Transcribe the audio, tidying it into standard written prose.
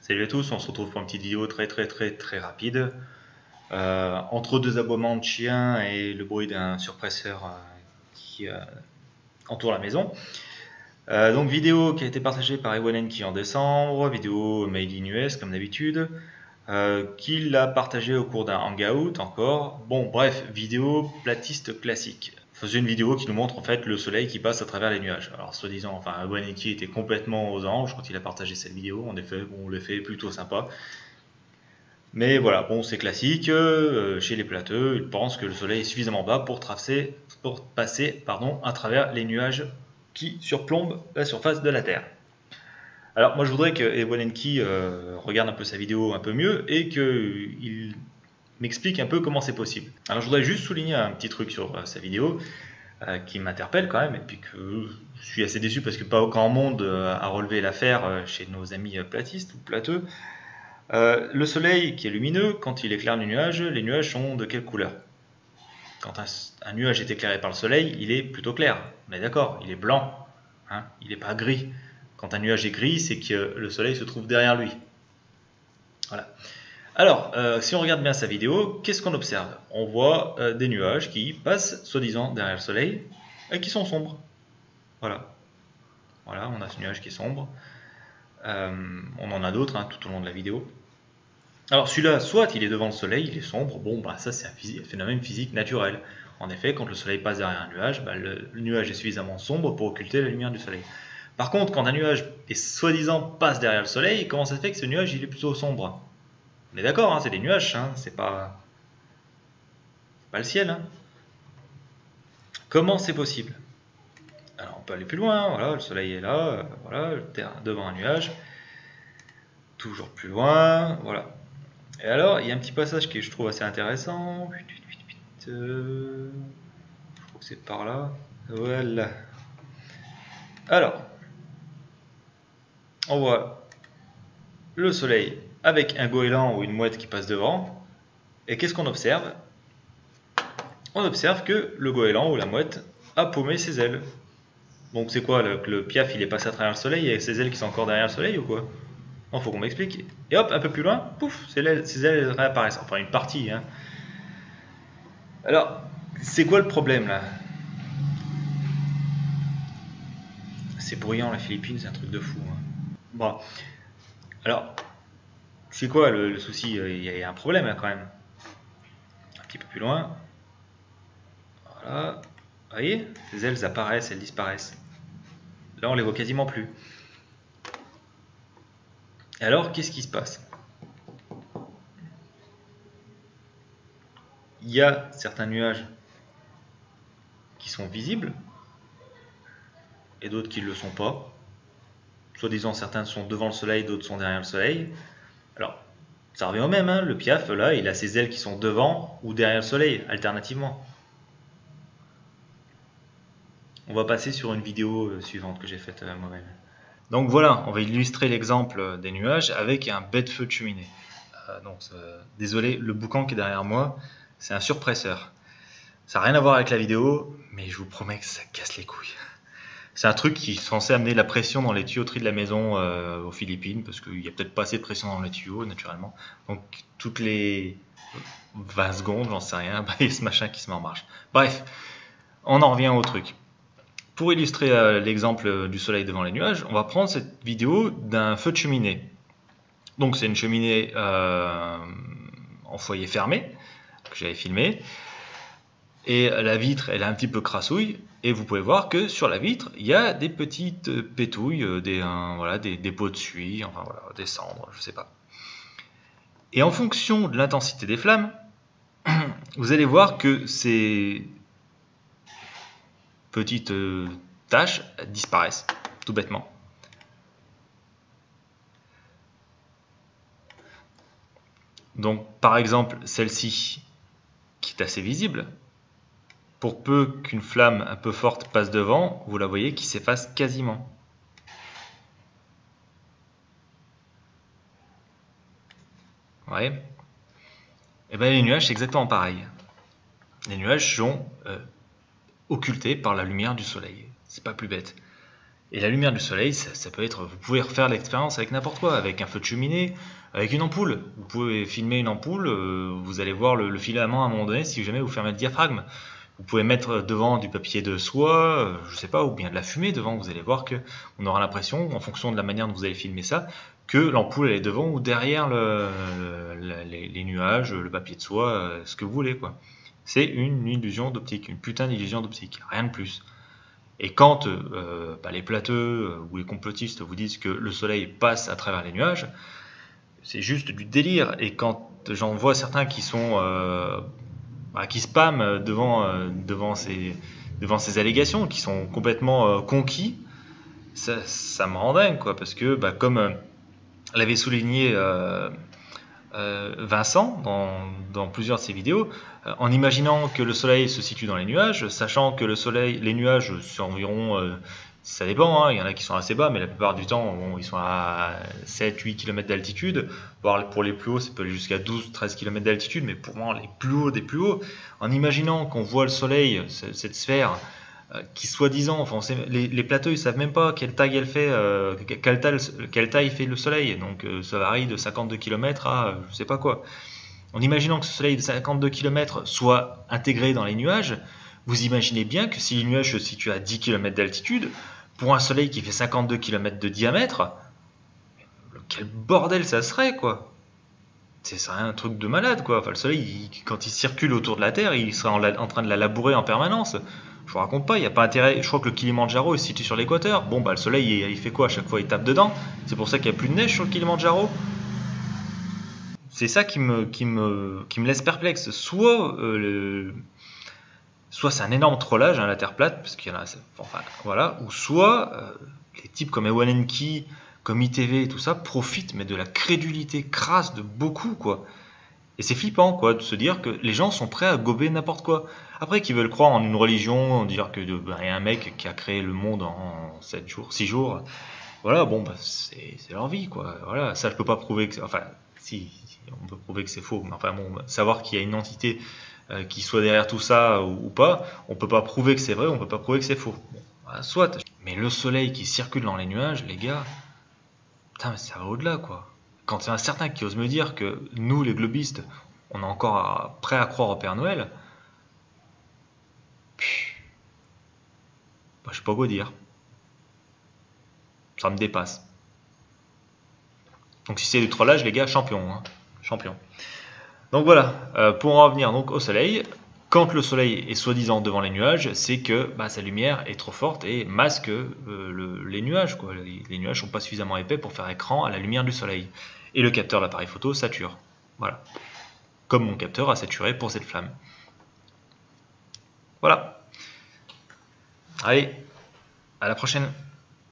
Salut à tous, on se retrouve pour une petite vidéo très rapide. Entre deux aboiements de chiens et le bruit d'un surpresseur qui entoure la maison. Donc vidéo qui a été partagée par Ewanenki en décembre, vidéo made in US comme d'habitude, qu'il a partagée au cours d'un hangout encore. Bon bref, vidéo platiste classique. Faisait une vidéo qui nous montre en fait le soleil qui passe à travers les nuages. Alors soi-disant, enfin Ewanenki était complètement aux anges quand il a partagé cette vidéo. En effet, bon, l'effet est plutôt sympa. Mais voilà, bon, c'est classique. Chez les plateux, ils pensent que le soleil est suffisamment bas pour passer à travers les nuages qui surplombent la surface de la Terre. Alors moi je voudrais que Ewanenki regarde un peu sa vidéo un peu mieux et qu'il m'explique un peu comment c'est possible. Alors je voudrais juste souligner un petit truc sur sa vidéo qui m'interpelle quand même et puis que je suis assez déçu parce que pas grand monde a relevé l'affaire chez nos amis platistes ou plateux. Le soleil qui est lumineux, quand il éclaire les nuages sont de quelle couleur? Quand un nuage est éclairé par le soleil, il est plutôt clair, on est d'accord, il est blanc, hein, il n'est pas gris. Quand un nuage est gris, c'est que le soleil se trouve derrière lui. Voilà. Alors, si on regarde bien sa vidéo, qu'est-ce qu'on observe? On voit des nuages qui passent, soi-disant, derrière le soleil et qui sont sombres. Voilà. Voilà, on a ce nuage qui est sombre. On en a d'autres hein, tout au long de la vidéo. Alors celui-là, soit il est devant le soleil, il est sombre, bon bah ça c'est un phénomène physique naturel. En effet, quand le soleil passe derrière un nuage, bah, le nuage est suffisamment sombre pour occulter la lumière du soleil. Par contre, quand un nuage est soi-disant passe derrière le soleil, comment ça se fait que ce nuage il est plutôt sombre? On est d'accord, hein, c'est des nuages, hein, c'est pas le ciel. Hein. Comment c'est possible? Alors on peut aller plus loin, voilà, le soleil est là, voilà, le terre devant un nuage. Toujours plus loin, voilà. Et alors, il y a un petit passage que je trouve assez intéressant. Je crois que c'est par là. Voilà. Alors, on voit le soleil avec un goéland ou une mouette qui passe devant. Et qu'est-ce qu'on observe? On observe que le goéland ou la mouette a paumé ses ailes. Donc c'est quoi, le piaf il est passé à travers le soleil et ses ailes qui sont encore derrière le soleil ou quoi? Non, faut qu'on m'explique. Et hop, un peu plus loin, pouf, ses ailes réapparaissent. Enfin, une partie. Hein. Alors, c'est quoi le problème là? C'est bruyant la Philippines, c'est un truc de fou. Hein. Bon, alors, c'est quoi le souci? Il y a un problème là quand même. Un petit peu plus loin. Voilà. Vous voyez? Les ailes apparaissent, elles disparaissent. Là, on les voit quasiment plus. Et alors, qu'est-ce qui se passe? Il y a certains nuages qui sont visibles et d'autres qui ne le sont pas. Soi-disant, certains sont devant le soleil, d'autres sont derrière le soleil. Alors, ça revient au même, hein. Le piaf, là, il a ses ailes qui sont devant ou derrière le soleil, alternativement. On va passer sur une vidéo suivante que j'ai faite moi-même. Donc voilà, on va illustrer l'exemple des nuages avec un bête feu de cheminée. Désolé, le boucan qui est derrière moi, c'est un surpresseur. Ça n'a rien à voir avec la vidéo, mais je vous promets que ça casse les couilles. C'est un truc qui est censé amener la pression dans les tuyauteries de la maison aux Philippines, parce qu'il n'y a peut-être pas assez de pression dans les tuyaux, naturellement. Donc toutes les 20 secondes, j'en sais rien, il y a ce machin qui se met en marche. Bref, on en revient au truc. Pour illustrer l'exemple du soleil devant les nuages, on va prendre cette vidéo d'un feu de cheminée. Donc c'est une cheminée en foyer fermé, que j'avais filmé. Et la vitre, elle est un petit peu crassouille. Et vous pouvez voir que sur la vitre, il y a des petites pétouilles, des pots de suie, enfin voilà, des cendres, je sais pas. Et en fonction de l'intensité des flammes, vous allez voir que ces petites taches disparaissent, tout bêtement. Donc par exemple, celle-ci, qui est assez visible, pour peu qu'une flamme un peu forte passe devant, vous la voyez qui s'efface quasiment. Vous voyez? Et bien les nuages, c'est exactement pareil. Les nuages sont occultés par la lumière du soleil. C'est pas plus bête. Et la lumière du soleil, ça peut être, vous pouvez refaire l'expérience avec n'importe quoi, avec un feu de cheminée, avec une ampoule. Vous pouvez filmer une ampoule, vous allez voir le filament à un moment donné si jamais vous fermez le diaphragme. Vous pouvez mettre devant du papier de soie, je sais pas, ou bien de la fumée devant. Vous allez voir que on aura l'impression, en fonction de la manière dont vous allez filmer ça, que l'ampoule elle est devant ou derrière les nuages, le papier de soie, ce que vous voulez quoi. C'est une illusion d'optique, une putain d'illusion d'optique, rien de plus. Et quand les plateux ou les complotistes vous disent que le soleil passe à travers les nuages, c'est juste du délire. Et quand j'en vois certains qui sont qui spamment devant ces allégations, qui sont complètement conquis, ça me rend dingue quoi, parce que comme l'avait souligné Vincent dans plusieurs de ses vidéos, en imaginant que le soleil se situe dans les nuages, sachant que les nuages c'est environ, ça dépend, hein, il y en a qui sont assez bas, mais la plupart du temps bon, ils sont à 7-8 km d'altitude, voire pour les plus hauts ça peut aller jusqu'à 12-13 km d'altitude, mais pour moi les plus hauts des plus hauts, en imaginant qu'on voit le soleil, cette sphère, qui soi-disant, enfin, les plateaux ils savent même pas quelle taille elle fait, quelle taille fait le soleil, donc ça varie de 52 km à je sais pas quoi. En imaginant que ce soleil de 52 km soit intégré dans les nuages, vous imaginez bien que si les nuages se situent à 10 km d'altitude, pour un soleil qui fait 52 km de diamètre, quel bordel ça serait quoi. Ce serait un truc de malade quoi. Enfin, le soleil, quand il circule autour de la Terre, il serait en train de la labourer en permanence. Je vous raconte pas, il n'y a pas intérêt. Je crois que le Kilimandjaro est situé sur l'équateur. Bon, le soleil, il fait quoi à chaque fois? Il tape dedans. C'est pour ça qu'il n'y a plus de neige sur le Kilimandjaro. C'est ça qui me laisse perplexe. Soit c'est un énorme trollage, hein, la Terre plate, parce qu'il y en a, enfin, voilà, ou soit les types comme Ewan Enki, comme ITV et tout ça profitent mais de la crédulité crasse de beaucoup quoi. Et c'est flippant quoi de se dire que les gens sont prêts à gober n'importe quoi. Après qu'ils veulent croire en une religion, dire que y a un mec qui a créé le monde en 7 jours, 6 jours, voilà, bon c'est leur vie quoi. Voilà, ça je peux pas prouver que enfin si on peut prouver que c'est faux, mais enfin bon, savoir qu'il y a une entité qui soit derrière tout ça ou pas, on peut pas prouver que c'est vrai, on peut pas prouver que c'est faux. Bon, voilà, soit. Mais le soleil qui circule dans les nuages, les gars, putain, mais ça va au-delà quoi. Quand il y en a certains qui osent me dire que nous, les globistes, on est encore prêt à croire au Père Noël, je sais pas quoi dire. Ça me dépasse. Donc si c'est du trollage, les gars, champion. Hein. Champion. Donc voilà, pour en revenir donc au soleil, quand le soleil est soi-disant devant les nuages, c'est que sa lumière est trop forte et masque les nuages. Quoi. Les nuages sont pas suffisamment épais pour faire écran à la lumière du soleil. Et le capteur d'appareil photo sature. Voilà. Comme mon capteur a saturé pour cette flamme. Voilà. Allez, à la prochaine.